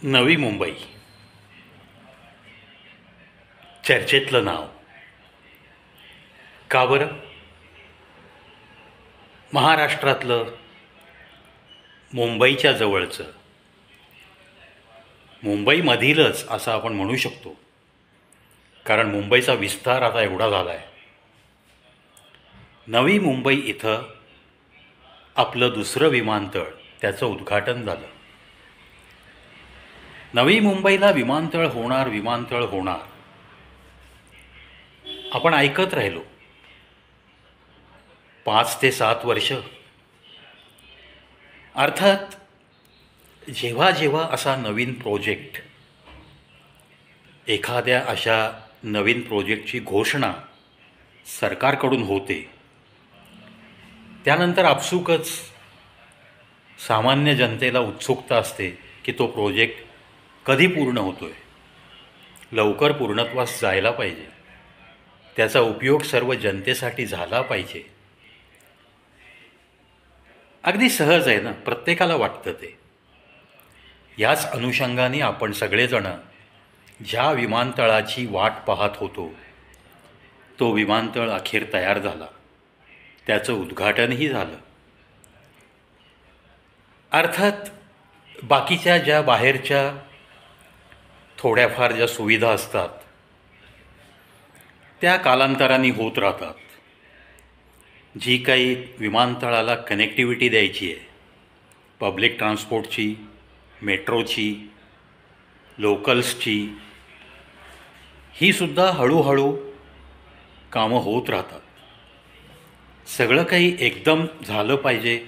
नवी मुंबई चर्चेतलं नाव. का बरं? महाराष्ट्रातलं, मुंबईच्या जवळचं, मुंबईमधीलच असं आपण म्हणू शकतो. कारण मुंबईचा विस्तार आता एवढा झाला आहे. नवी मुंबई इथं आपलं दुसरं विमानतळ, त्याचं उद्घाटन झालं. नवी मुंबईला विमानतळ होणार आपण ऐकत राहिलो 5 ते 7 वर्ष. अर्थात जेव्हा जेव्हा असा नवीन प्रोजेक्ट, एखाद्या अशा नवीन प्रोजेक्टची घोषणा सरकारकडून होते, त्यानंतर आपसुकच सामान्य जनतेला उत्सुकता असते की तो प्रोजेक्ट कधी पूर्ण होतोय, लवकर पूर्णत्वास जायला पाहिजे, त्याचा उपयोग सर्व जनतेसाठी झाला पाहिजे. अगदी सहज आहे ना, प्रत्येकाला वाटतं ते. याच अनुषंगाने आपण सगळेजण ज्या विमानतळाची वाट पाहत होतो, तो विमानतळ अखेर तयार झाला, त्याचं उद्घाटनही झालं. अर्थात बाकीच्या ज्या बाहेरच्या थोड्याफार ज्या सुविधा असतात त्या कालांतराने होत राहतात. जी काही विमानतळाला कनेक्टिव्हिटी द्यायची आहे, पब्लिक ट्रान्सपोर्टची, मेट्रोची, लोकल्सची, ही सुद्धा हळूहळू कामं होत राहतात. सगळं काही एकदम झालं पाहिजे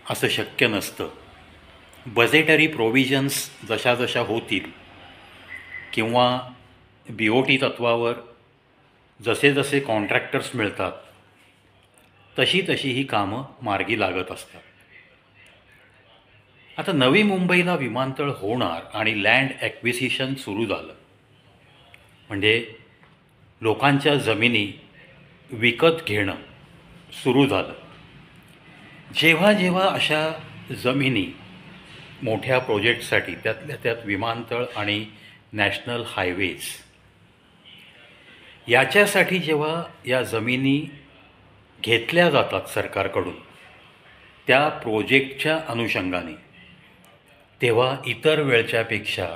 असं शक्य नसतं. बजेटरी प्रोव्हिजन्स जशा जशा होतील किंवा BOT तत्वावर जसे जसे कॉन्ट्रॅक्टर्स मिळतात, तशी तशी ही कामं मार्गी लागत असतात. आता नवी मुंबईला विमानतळ होणार आणि लँड ॲक्विसिशन सुरू झालं, म्हणजे लोकांच्या जमिनी विकत घेणं सुरू झालं. जेव्हा जेव्हा अशा जमिनी मोठ्या प्रोजेक्टसाठी, त्यातल्या त्यात विमानतळ आणि नॅशनल हायवेज, याच्यासाठी जेव्हा या जमिनी घेतल्या जातात सरकारकडून त्या प्रोजेक्टच्या अनुषंगाने, तेव्हा इतर वेळच्यापेक्षा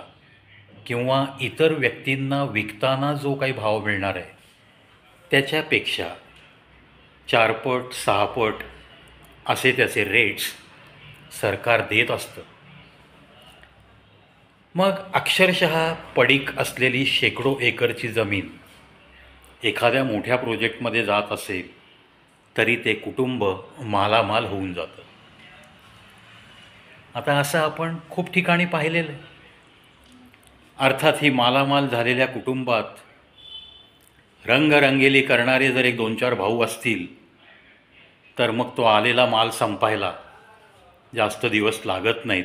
किंवा इतर व्यक्तींना विकताना जो काही भाव मिळणार आहे त्याच्यापेक्षा 4 पट 6 पट असे त्याचे रेट्स सरकार देत असतं. मग अक्षरशः पडीक असलेली शेकडो एकरची जमीन एखाद्या मोठ्या प्रोजेक्टमध्ये जात असेल तरी ते कुटुंब मालामाल होऊन जातं. आता असं आपण खूप ठिकाणी पाहिलेलं आहे. अर्थात ही मालामाल झालेल्या कुटुंबात रंगरंगेली करणारे जर 1-2-4 भाऊ असतील तर मग तो आलेला माल संपायला जास्त दिवस लागत नाहीत.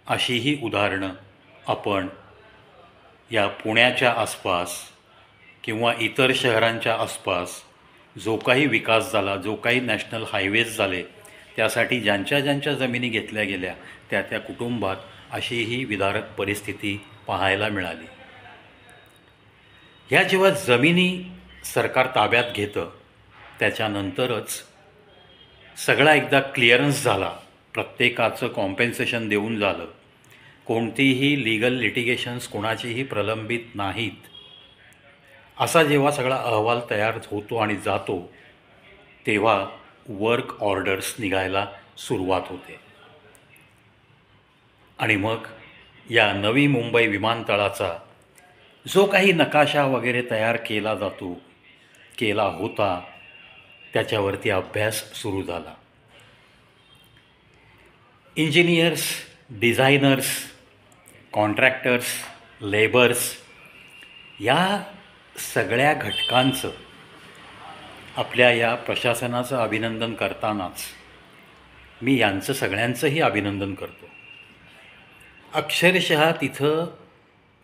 अशीही उदाहरणं आपण या पुण्याच्या आसपास किंवा इतर शहरांच्या आसपास जो काही विकास झाला, जो काही नॅशनल हायवेज झाले, त्यासाठी ज्यांच्या ज्यांच्या जमिनी घेतल्या गेल्या त्या त्या कुटुंबात अशीही विदारक परिस्थिती पाहायला मिळाली. ह्या जेव्हा जमिनी सरकार ताब्यात घेतं त्याच्यानंतरच सगळा एकदा क्लिअरन्स झाला, प्रत्येकाचं कॉम्पेन्सेशन देऊन झालं, कोणतीही लीगल लिटिगेशन्स कोणाचीही प्रलंबित नाहीत, असा जेव्हा सगळा अहवाल तयार होतो आणि जातो, तेव्हा वर्क ऑर्डर्स निघायला सुरुवात होते. आणि मग या नवी मुंबई विमानतळाचा जो काही नकाशा वगैरे तयार केला होता, त्याच्यावरती अभ्यास सुरू झाला. इंजिनियर्स, डिझायनर्स, कॉन्ट्रॅक्टर्स, लेबर्स, या सगळ्या घटकांचं आपल्या या प्रशासनाचं अभिनंदन करतानाच मी यांचं सगळ्यांचंही अभिनंदन करतो. अक्षरशः तिथं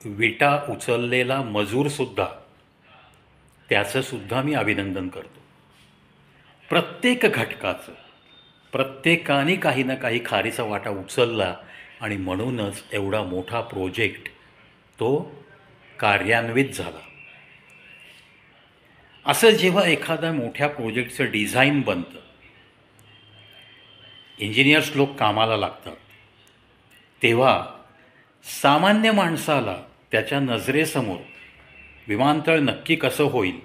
विटा उचललेला मजूरसुद्धा, त्याचंसुद्धा मी अभिनंदन करतो. प्रत्येक घटकाचं, प्रत्येकाने काही ना काही खारीचा वाटा उचलला आणि म्हणूनच एवढा मोठा प्रोजेक्ट तो कार्यान्वित झाला. असं जेव्हा एखाद्या मोठ्या प्रोजेक्टचं डिझाईन बनतं, इंजिनियर्स लोक कामाला लागतात, तेव्हा सामान्य माणसाला त्याच्या नजरेसमोर विमानतळ नक्की कसं होईल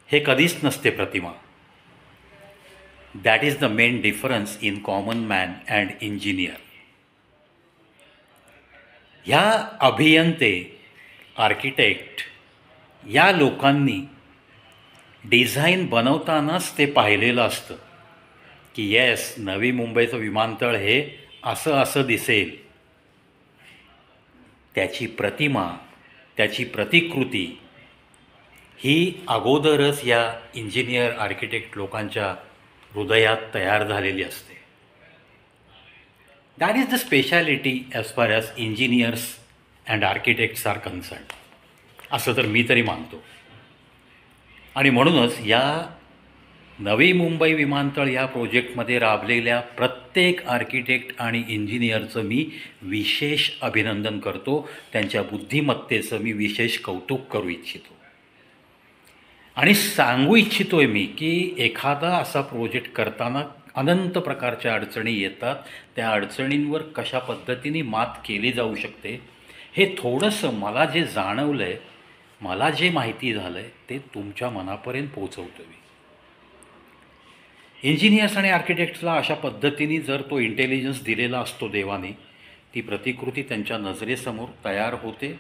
हे कधीच नसते प्रतिमा. That is the main difference in common man and engineer. ह्या अभियंते, आर्किटेक्ट या लोकांनी डिझाईन बनवतानाच ते पाहिलेलं असतं की येस, नवी मुंबईचं विमानतळ हे असं असं दिसेल. त्याची प्रतिमा, त्याची प्रतिकृती ही अगोदरच या इंजिनियर, आर्किटेक्ट लोकांच्या हृदयात तयार झालेली असते. That is the speciality as far as engineers and architects are concern, असं तर मी तरी मानतो. आणि म्हणूनच या नवी मुंबई विमानतळ या प्रोजेक्टमध्ये राबलेल्या प्रत्येक आर्किटेक्ट आणि इंजिनियरचं मी विशेष अभिनंदन करतो. त्यांच्या बुद्धिमत्तेचं मी विशेष कौतुक करू इच्छितो. आणि सांगू इच्छितो आहे मी की एखादा असा प्रोजेक्ट करताना अनंत प्रकारच्या अडचणी येतात. त्या अडचणींवर कशा पद्धतीने मात केली जाऊ शकते हे थोडंसं मला जे जाणवलं आहे, मला जे माहिती झालं आहे ते तुमच्या मनापर्यंत पोहोचवतो मी. इंजिनियर्स आणि आर्किटेक्ट्सला अशा पद्धतीने जर तो इंटेलिजन्स दिलेला असतो देवाने, ती प्रतिकृती त्यांच्या नजरेसमोर तयार होते.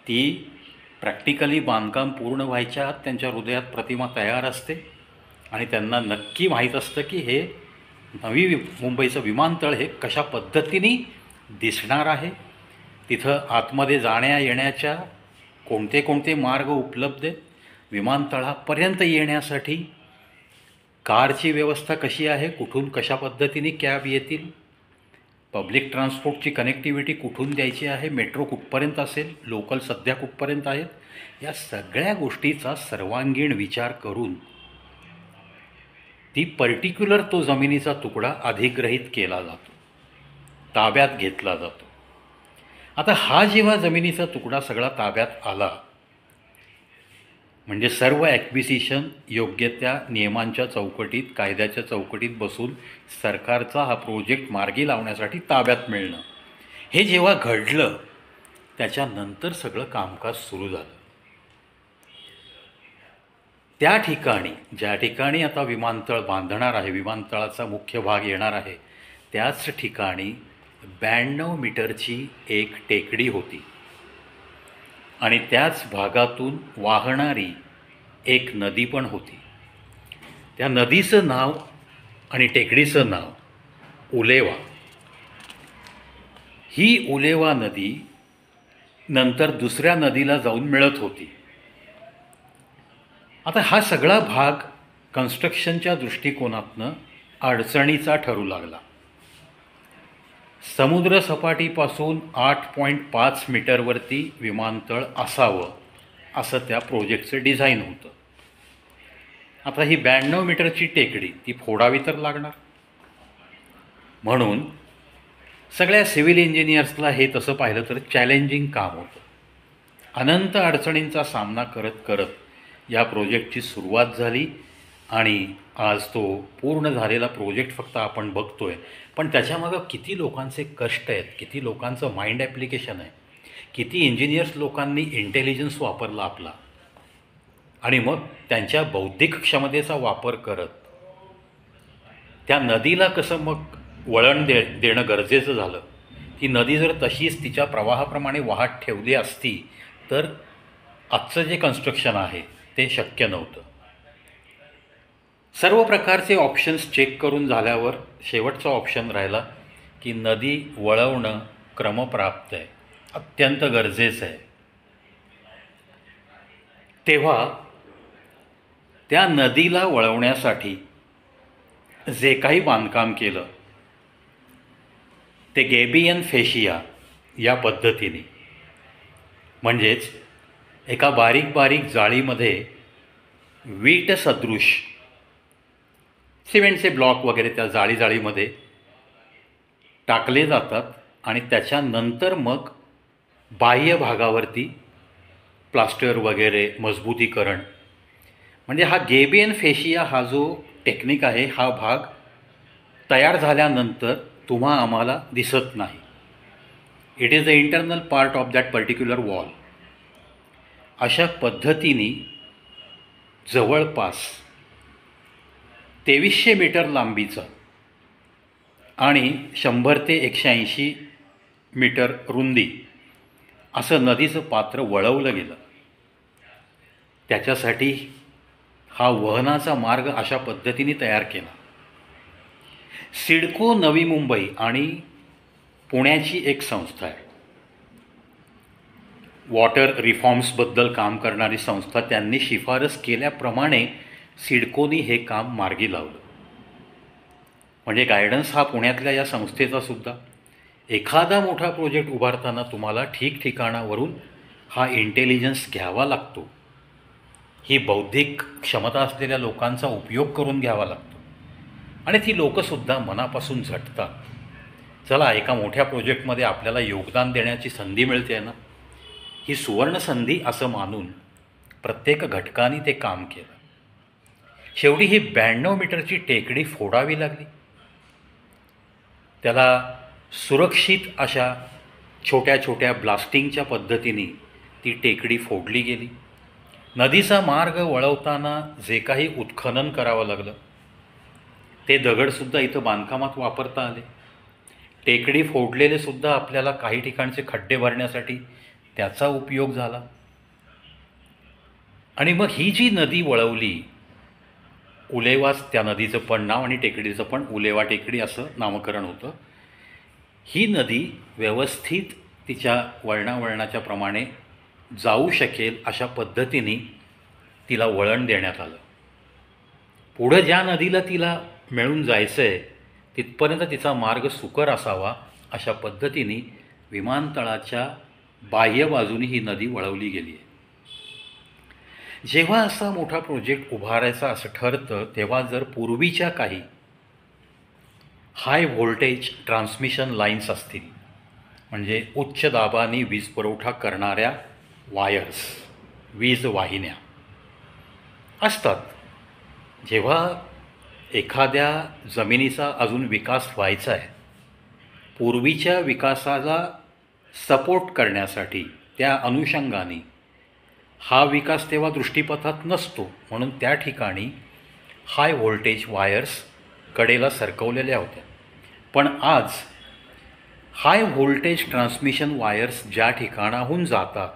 ती प्रॅक्टिकली बांधकाम पूर्ण व्हायच्या आत त्यांच्या हृदयात प्रतिमा तयार असते आणि त्यांना नक्की माहीत असतं की हे नवी मुंबईचं विमानतळ हे कशा पद्धतीने दिसणार आहे. तिथं आतमध्ये जाण्या येण्याच्या कोणते कोणते मार्ग उपलब्ध आहेत, विमानतळापर्यंत येण्यासाठी कारची व्यवस्था कशी आहे, कुठून कशा पद्धतीने कॅब येतील, पब्लिक ट्रान्सपोर्टची कनेक्टिव्हिटी कुठून द्यायची आहे, मेट्रो कुठपर्यंत असेल, लोकल सध्या कुठपर्यंत आहेत, या सगळ्या गोष्टीचा सर्वांगीण विचार करून ती पर्टिक्युलर तो जमिनीचा तुकडा अधिग्रहित केला जातो, ताब्यात घेतला जातो. आता हा जेव्हा जमिनीचा तुकडा सगळा ताब्यात आला म्हणजे सर्व ॲक्विजिशन योग्य त्या नियमांच्या चौकटीत, कायद्याच्या चौकटीत बसून सरकारचा हा प्रोजेक्ट मार्गी लावण्यासाठी ताब्यात मिळणं, हे जेव्हा घडलं त्याच्यानंतर सगळं कामकाज सुरू झालं. त्या ठिकाणी, ज्या ठिकाणी आता विमानतळ बांधणार आहे, विमानतळाचा मुख्य भाग येणार आहे, त्याच ठिकाणी 92 मीटरची एक टेकडी होती आणि त्याच भागातून वाहणारी एक नदी पण होती. त्या नदीचं नाव आणि टेकडीचं नाव उलेवा. ही उलेवा नदी नंतर दुसऱ्या नदीला जाऊन मिळत होती. आता हा सगळा भाग कन्स्ट्रक्शनच्या दृष्टिकोनातनं अडचणीचा ठरू लागला. समुद्रसपाटीपासून 8.5 मीटरवरती विमानतळ असावं असं त्या प्रोजेक्टचं डिझाईन होतं. आता ही 92 मीटरची टेकडी ती फोडावी तर लागणार. म्हणून सगळ्या सिव्हिल इंजिनियर्सला हे तसं पाहिलं तर चॅलेंजिंग काम होतं. अनंत अडचणींचा सामना करत करत या प्रोजेक्टची सुरुवात झाली आणि आज तो पूर्ण झालेला प्रोजेक्ट फक्त आपण बघतो आहे. पण त्याच्यामागं किती लोकांचे कष्ट आहेत, किती लोकांचं माइंड ॲप्लिकेशन आहे, किती इंजिनियर्स लोकांनी इंटेलिजन्स वापरला आपला आणि मग त्यांच्या बौद्धिक क्षमतेचा वापर करत त्या नदीला कसं मग वळण देणं गरजेचं झालं. ती नदी जर तशीच तिच्या प्रवाहाप्रमाणे वाहत ठेवली असती तर आजचं जे कन्स्ट्रक्शन आहे ते शक्य नव्हतं. सर्व प्रकारचे ऑप्शन्स चेक करून झाल्यावर शेवटचा ऑप्शन राहिला की नदी वळवणं क्रमप्राप्त आहे, अत्यंत गरजेचं आहे. तेव्हा त्या नदीला वळवण्यासाठी जे काही बांधकाम केलं ते गेबियन फेशिया या पद्धतीने, म्हणजेच एका बारीक बारीक जाळीमध्ये वीट सदृश सिमेंटचे ब्लॉक वगैरे त्या जाळीमध्ये टाकले जातात आणि त्याच्यानंतर मग बाह्य भागावरती प्लास्टर वगैरे मजबूतीकरण, म्हणजे हा गेबियन फेशिया हा जो टेक्निक आहे, हा भाग तयार झाल्यानंतर तुम्हा आम्हाला दिसत नाही. It is the internal part of that particular wall. अशा पद्धतीने जवळपास 2300 मीटर लांबीचा आणि 100 ते 180 मीटर रुंदी असं नदीचं पात्र वळवलं गेलं. त्याच्यासाठी हा वहनाचा मार्ग अशा पद्धतीने तयार केला. सिडको नवी मुंबई आणि पुण्याची एक संस्था आहे, वॉटर रिफॉर्म्सबद्दल काम करणारी संस्था, त्यांनी शिफारस केल्याप्रमाणे सिडकोनी हे काम मार्गी लावलं. म्हणजे गायडन्स हा पुण्यातल्या या संस्थेचा सुद्धा. एखादा मोठा प्रोजेक्ट उभारताना तुम्हाला ठिकठिकाणावरून हा इंटेलिजन्स घ्यावा लागतो, ही बौद्धिक क्षमता असलेल्या लोकांचा उपयोग करून घ्यावा लागतो आणि ती लोकंसुद्धा मनापासून झटतात. चला, एका मोठ्या प्रोजेक्टमध्ये आपल्याला योगदान देण्याची संधी मिळते ना, ही सुवर्ण संधी असं मानून प्रत्येक घटकाने ते काम केलं. शेवटी ही 92 मीटरची टेकडी फोडावी लागली. त्याला सुरक्षित अशा छोट्या छोट्या ब्लास्टिंगच्या पद्धतीने ती टेकडी फोडली गेली. नदीचा मार्ग वळवताना जे काही उत्खनन करावं लागलं ते दगडसुद्धा इथं बांधकामात वापरता आले. टेकडी फोडलेले सुद्धा आपल्याला काही ठिकाणचे खड्डे भरण्यासाठी त्याचा उपयोग झाला. आणि मग ही जी नदी वळवली, उलेवाच त्या नदीचं पण नाव आणि टेकडीचं पण उलेवा टेकडी असं नामकरण होतं. ही नदी व्यवस्थित तिच्या वळणाच्या प्रमाणे जाऊ शकेल अशा पद्धतीने तिला वळण देण्यात आलं. पुढं ज्या नदीला तिला मिळून जायचं आहे तिथपर्यंत तिचा मार्ग सुकर असावा अशा पद्धतीने विमानतळाच्या बाह्य बाजूने ही नदी वळवली गेली आहे. जेव्हा असा मोठा प्रोजेक्ट उभारायचा असं ठरतं तेव्हा जर पूर्वीच्या काही हाय व्होल्टेज ट्रान्समिशन लाईन्स असतील, म्हणजे उच्च दाबाने वीज पुरवठा करणाऱ्या वायर्स, वीज वाहिन्या असतात, जेव्हा एखाद्या जमिनीचा अजून विकास व्हायचा आहे, पूर्वीच्या विकासाला सपोर्ट करण्यासाठी त्या अनुषंगाने हा विकास तेव्हा दृष्टीपथात नसतो, म्हणून त्या ठिकाणी हाय व्होल्टेज वायर्स कडेला सरकवलेल्या होत्या. पण आज हाय व्होल्टेज ट्रान्समिशन वायर्स ज्या ठिकाणाहून जातात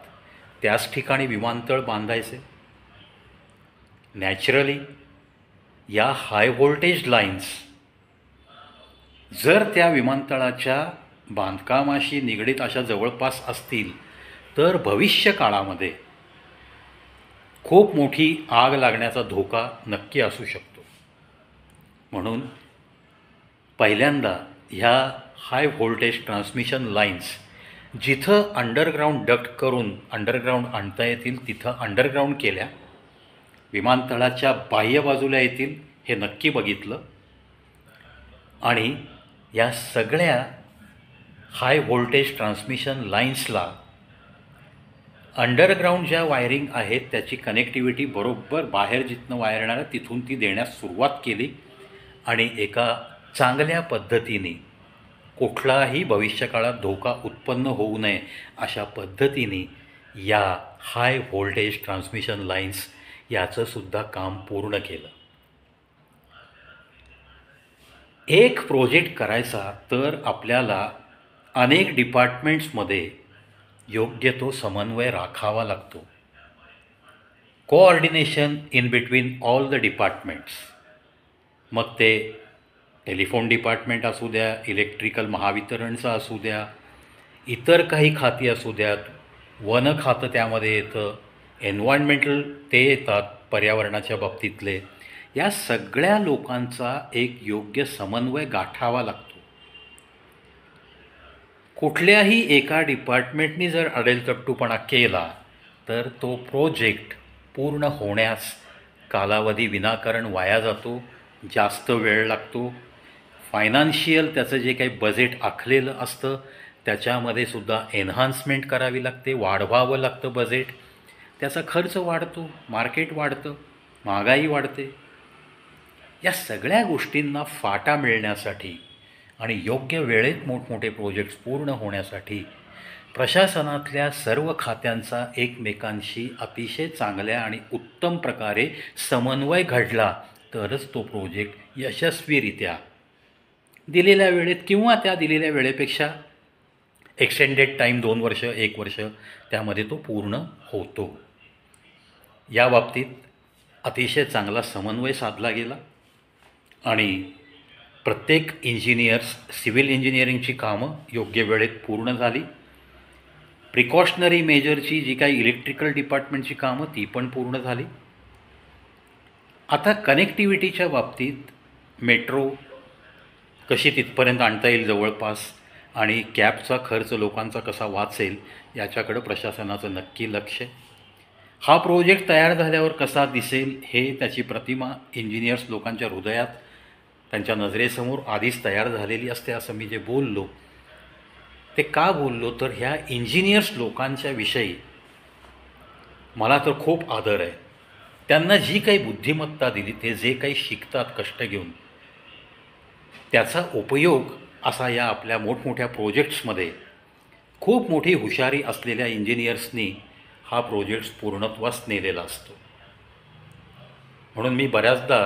त्याच ठिकाणी विमानतळ बांधायचे. नॅचरली या हाय व्होल्टेज लाईन्स जर त्या विमानतळाच्या बांधकामाशी निगडीत अशा जवळपास असतील तर भविष्य काळामध्ये खूप मोठी आग लागण्याचा धोका नक्की असू शकतो. म्हणून पहिल्यांदा ह्या हाय व्होल्टेज ट्रान्समिशन लाईन्स जिथं अंडरग्राऊंड डक्ट करून अंडरग्राऊंड आणता येतील तिथं अंडरग्राऊंड केल्या, विमानतळाच्या बाह्य बाजूला येतील हे नक्की बघितलं आणि या सगळ्या हाय व्होल्टेज ट्रान्समिशन लाईन्सला अंडरग्राऊंड ज्या वायरिंग आहेत त्याची कनेक्टिव्हिटी बरोबर बाहेर जिथनं वायर येणार आहे तिथून ती देण्यास सुरुवात केली आणि एका चांगल्या पद्धतीने कुठलाही भविष्यकाळात धोका उत्पन्न होऊ नये अशा पद्धतीने या हाय व्होल्टेज ट्रान्समिशन लाईन्स याचंसुद्धा काम पूर्ण केलं. एक प्रोजेक्ट करायचा तर आपल्याला अनेक डिपार्टमेंट्समध्ये योग्य तो समन्वय राखावा लागतो. Coordination in between all the departments, मग ते टेलिफोन डिपार्टमेंट असू द्या, इलेक्ट्रिकल महावितरणचं असू द्या, इतर काही खाती असू द्यात, वन खातं त्यामध्ये येतं, एन्व्हायरमेंटल ते येतात पर्यावरणाच्या बाबतीतले, या सगळ्या लोकांचा एक योग्य समन्वय गाठावा लागतो. कुठल्याही एका डिपार्टमेंटनी जर अडेलतट्टूपणा केला तर तो प्रोजेक्ट पूर्ण होण्यास कालावधी विनाकारण वाया जातो, जास्त वेळ लागतो, फायनान्शियल त्याचं जे काही बजेट आखलेलं असतं त्याच्यामध्ये सुद्धा एन्हान्समेंट करावी लागते, वाढवावं लागतं बजेट. त्याचा खर्च वाढतो, मार्केट वाढतं, महागाई वाढते. या सगळ्या गोष्टींना फाटा मिळण्यासाठी आणि योग्य वेळेत मोठमोठे प्रोजेक्ट्स पूर्ण होण्यासाठी प्रशासनातल्या सर्व खात्यांचा एकमेकांशी अतिशय चांगल्या आणि उत्तम प्रकारे समन्वय घडला तरच तो प्रोजेक्ट यशस्वीरित्या दिलेल्या वेळेत किंवा त्या दिलेल्या वेळेपेक्षा एक्सटेंडेड टाईम 2 वर्ष 1 वर्ष त्यामध्ये तो पूर्ण होतो. या बाबतीत अतिशय चांगला समन्वय साधला गेला आणि प्रत्येक सिव्हिल इंजिनिअरिंगची कामं योग्य वेळेत पूर्ण झाली. प्रिकॉशनरी मेजरची जी काही इलेक्ट्रिकल डिपार्टमेंटची कामं ती पण पूर्ण झाली. आता कनेक्टिव्हिटीच्या बाबतीत मेट्रो कशी तिथपर्यंत आणता येईल जवळपास आणि कॅबचा खर्च लोकांचा कसा वाचेल याच्याकडं प्रशासनाचं नक्की लक्ष. हा प्रोजेक्ट तयार झाल्यावर कसा दिसेल हे त्याची प्रतिमा इंजिनियर्स लोकांच्या हृदयात त्यांच्या नजरेसमोर आधीच तयार झालेली असते. असं मी जे बोललो ते का बोललो तर ह्या इंजिनियर्स लोकांच्या विषयी मला तर खूप आदर आहे. त्यांना जी काही बुद्धिमत्ता दिली, ते जे काही शिकतात कष्ट घेऊन, त्याचा उपयोग असा या आपल्या मोठमोठ्या प्रोजेक्ट्समध्ये खूप मोठी हुशारी असलेल्या इंजिनियर्सनी हा प्रोजेक्ट्स पूर्णत्वास नेलेला असतो. म्हणून मी बऱ्याचदा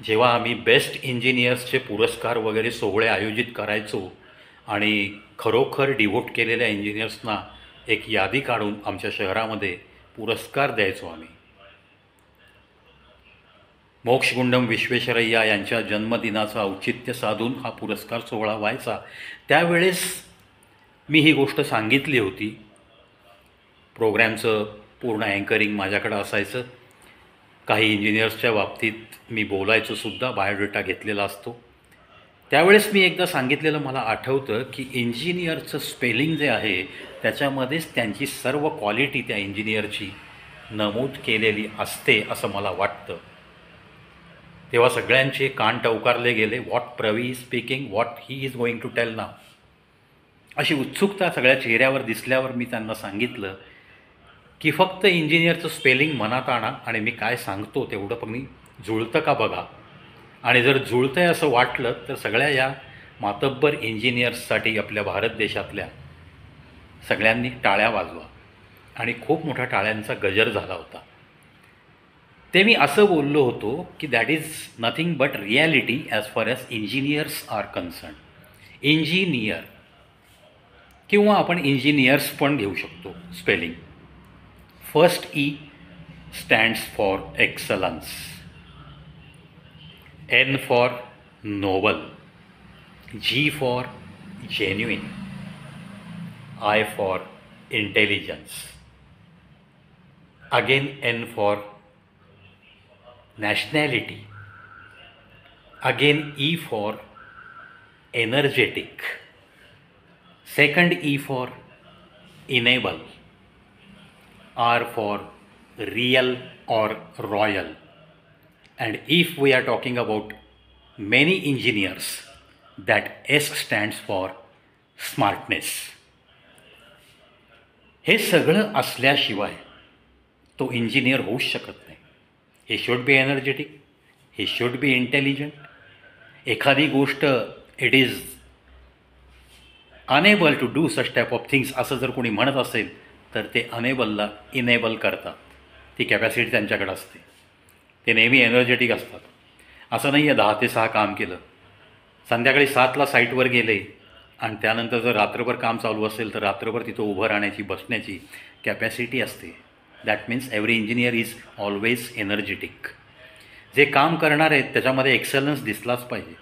जेव्हा आम्ही बेस्ट इंजिनियर्सचे पुरस्कार वगैरे सोहळे आयोजित करायचो आणि खरोखर डिव्होट केलेल्या इंजिनियर्सना एक यादी काढून आमच्या शहरामध्ये पुरस्कार द्यायचो आम्ही. मोक्षगुंडम विश्वेश्वरय्या यांच्या जन्मदिनाचं औचित्य साधून हा पुरस्कार सोहळा व्हायचा. त्यावेळेस मी ही गोष्ट सांगितली होती. प्रोग्रॅमचं पूर्ण अँकरिंग माझ्याकडं असायचं. काही इंजिनियर्सच्या बाबतीत मी बोलायचो सुद्धा, बायोडेटा घेतलेला असतो. त्यावेळेस मी एकदा सांगितलेलं मला आठवतं की इंजिनियरचं स्पेलिंग जे आहे त्याच्यामध्येच त्यांची सर्व क्वालिटी त्या इंजिनियरची नमूद केलेली असते असं मला वाटतं. तेव्हा सगळ्यांचे कान टवकारले गेले. What Pravi is speaking, what he is going to tell now, अशी उत्सुकता सगळ्या चेहऱ्यावर दिसल्यावर मी त्यांना सांगितलं की फक्त इंजिनियरचं स्पेलिंग मनात आणा आणि मी काय सांगतो तेवढं पण मी जुळतं का बघा, आणि जर जुळतं आहे असं वाटलं तर सगळ्या या मातब्बर इंजिनियर्ससाठी आपल्या भारत देशातल्या सगळ्यांनी टाळ्या वाजवा. आणि खूप मोठ्या टाळ्यांचा गजर झाला होता. ते मी असं बोललो होतो की that is nothing but reality as far as engineers are concern. Engineer किंवा आपण इंजिनियर्स पण घेऊ शकतो spelling. First E stands for excellence, N for noble, G for genuine, I for intelligence, again N for nationality, again E for energetic, second E for enable, R for real or royal. And if we are talking about many engineers, that S stands for smartness. हे सगळं असल्याशिवाय तो engineer होऊच शकत नाही. He should be energetic, he should be intelligent. एखादी गोष्ट it is unable to do such type of things असं जर कोणी म्हणत असेल तर ते अनेबलला इनेबल करतात. ती कॅपॅसिटी त्यांच्याकडे असते. ते नेहमी एनर्जेटिक असतात. असं नाही आहे 10 ते 6 काम केलं, संध्याकाळी 7ला साईटवर गेले आणि त्यानंतर जर रात्रभर काम चालू असेल तर रात्रभर तिथं उभं राहण्याची बसण्याची कॅपॅसिटी असते. That means every engineer is always energetic. जे काम करणार आहेत त्याच्यामध्ये एक्सलन्स दिसलाच पाहिजे.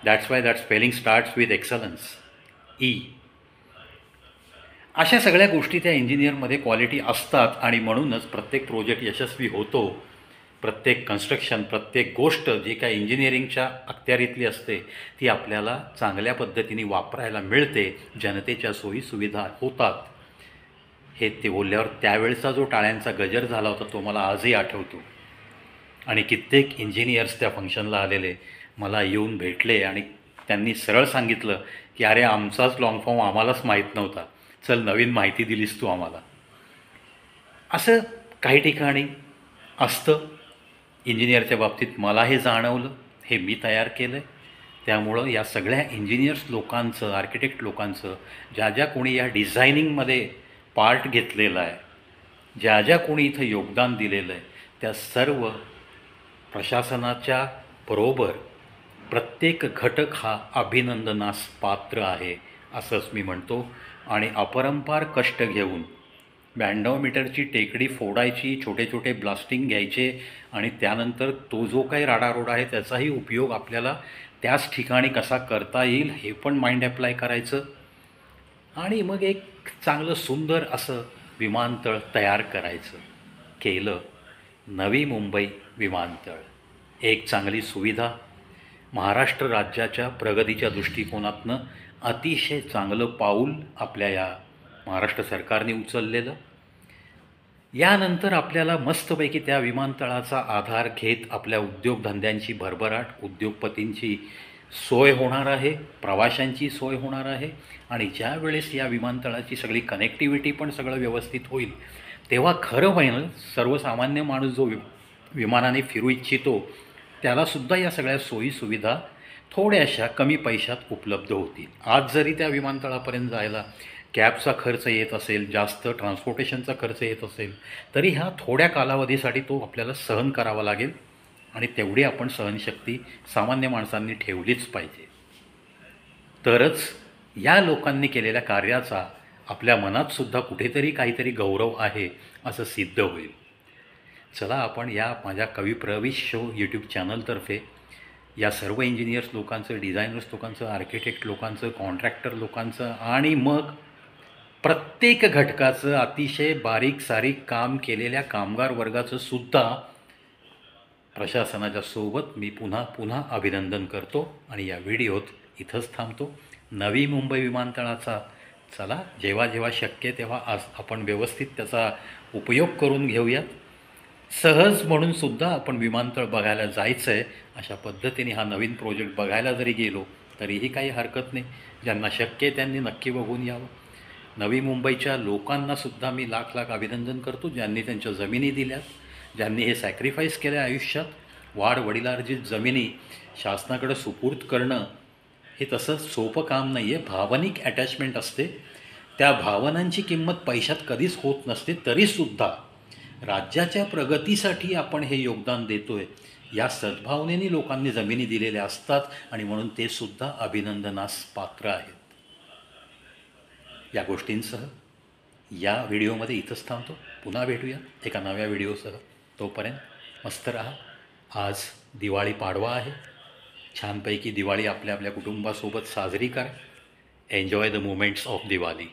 That's why that spelling starts with excellence, E. अशा सगळ्या गोष्टी त्या इंजिनियरमध्ये क्वालिटी असतात आणि म्हणूनच प्रत्येक प्रोजेक्ट यशस्वी होतो. प्रत्येक कन्स्ट्रक्शन, प्रत्येक गोष्ट जी काय इंजिनिअरिंगच्या अखत्यारीतली असते ती आपल्याला चांगल्या पद्धतीने वापरायला मिळते. जनतेच्या सोयीसुविधा होतात. हे ते बोलल्यावर त्यावेळचा जो टाळ्यांचा गजर झाला होता तो मला आजही आठवतो. आणि कित्येक इंजिनियर्स त्या फंक्शनला आलेले मला येऊन भेटले आणि त्यांनी सरळ सांगितलं की अरे आमचाच लॉंग फॉर्म आम्हालाच माहीत नव्हता, चल नवीन माहिती दिलीस तू आम्हाला. असं काही ठिकाणी असतं. इंजिनिअरच्या बाबतीत मला हे जाणवलं, हे मी तयार केलं आहे. त्यामुळं या सगळ्या इंजिनियर्स लोकांचं, आर्किटेक्ट लोकांचं, ज्या ज्या कोणी या डिझायनिंगमध्ये पार्ट घेतलेला आहे, ज्या ज्या कोणी इथं योगदान दिलेलं आहे, त्या सर्व प्रशासनाच्या बरोबर प्रत्येक घटक हा अभिनंदनास पात्र आहे असंच मी म्हणतो. आणि अपरंपार कष्ट घेऊन 92 मीटरची टेकडी फोडायची, छोटे छोटे ब्लास्टिंग घ्यायचे आणि त्यानंतर तो जो काही राडारोड आहे त्याचाही उपयोग आपल्याला त्याच ठिकाणी कसा करता येईल हे पण माइंड अप्लाय करायचं. आणि मग एक चांगलं सुंदर असं विमानतळ तयार करायचं. केलं. नवी मुंबई विमानतळ एक चांगली सुविधा, महाराष्ट्र राज्याच्या प्रगतीच्या दृष्टिकोनातनं अतिशय चांगलं पाऊल आपल्या या महाराष्ट्र सरकारने उचललेलं. यानंतर आपल्याला मस्तपैकी त्या विमानतळाचा आधार घेत आपल्या उद्योगधंद्यांची भरभराट, उद्योगपतींची सोय होणार आहे, प्रवाशांची सोय होणार आहे. आणि ज्या वेळेस या विमानतळाची सगळी कनेक्टिव्हिटी पण सगळं व्यवस्थित होईल, तेव्हा खरं होईल सर्वसामान्य माणूस जो विमानाने फिरू इच्छितो त्यालासुद्धा या सगळ्या सोयीसुविधा थोड्याशा कमी पैशात उपलब्ध होतील. आज जरी त्या विमानतळापर्यंत जायला कॅबचा खर्च येत असेल, जास्त ट्रान्सपोर्टेशनचा खर्च येत असेल, तरी ह्या थोड्या कालावधीसाठी तो आपल्याला सहन करावा लागेल. आणि तेवढी आपण सहनशक्ती सामान्य माणसांनी ठेवलीच पाहिजे. तरच या लोकांनी केलेल्या कार्याचा आपल्या मनातसुद्धा कुठेतरी काहीतरी गौरव आहे असं सिद्ध होईल. चला आपण या माझ्या कवी प्रवेश शो यूट्यूब चॅनलतर्फे या सर्व इंजिनियर्स लोकांचं, डिझायनर्स लोकांचं, आर्किटेक्ट लोकांचं, कॉन्ट्रॅक्टर लोकांचं आणि मग प्रत्येक घटकाचं अतिशय बारीक सारीक काम केलेल्या कामगार वर्गाचं सुद्धा प्रशासनाच्या सोबत मी पुन्हा पुन्हा अभिनंदन करतो. आणि या व्हिडिओत इथंच थांबतो. नवी मुंबई विमानतळाचा चला जेव्हा जेव्हा शक्य तेव्हा आज आपण व्यवस्थित त्याचा उपयोग करून घेऊयात. सहज म्हणून सुद्धा आपण विमानतळ बघायला जायचं आहे अशा पद्धतीने हा नवीन प्रोजेक्ट बघायला जरी गेलो तरीही काही हरकत नाही. ज्यांना शक्य आहे त्यांनी नक्की बघून यावं. नवी मुंबईच्या लोकांनासुद्धा मी लाख लाख अभिनंदन करतो, ज्यांनी त्यांच्या जमिनी दिल्यात, ज्यांनी हे सॅक्रिफाईस केलं आयुष्यात. वाढ वडिलार्जित जमिनी शासनाकडे सुपूर्द करणं हे तसं सोपं काम नाही आहे. भावनिक अटॅचमेंट असते. त्या भावनांची किंमत पैशात कधीच होत नसते. तरीसुद्धा राज्याच्या प्रगतीसाठी आपण हे योगदान देतो आहे या सद्भावनेने लोकांनी जमिनी दिलेल्या असतात आणि म्हणून ते सुद्धा अभिनंदनास पात्र आहेत. या गोष्टींसह या व्हिडिओमध्ये इथंच थांबतो. पुन्हा भेटूया एका नव्या व्हिडिओसह. तोपर्यंत मस्त रहा. आज दिवाळी पाडवा आहे. छानपैकी दिवाळी आपल्या आपल्या कुटुंबासोबत साजरी करा. Enjoy the moments of Diwali.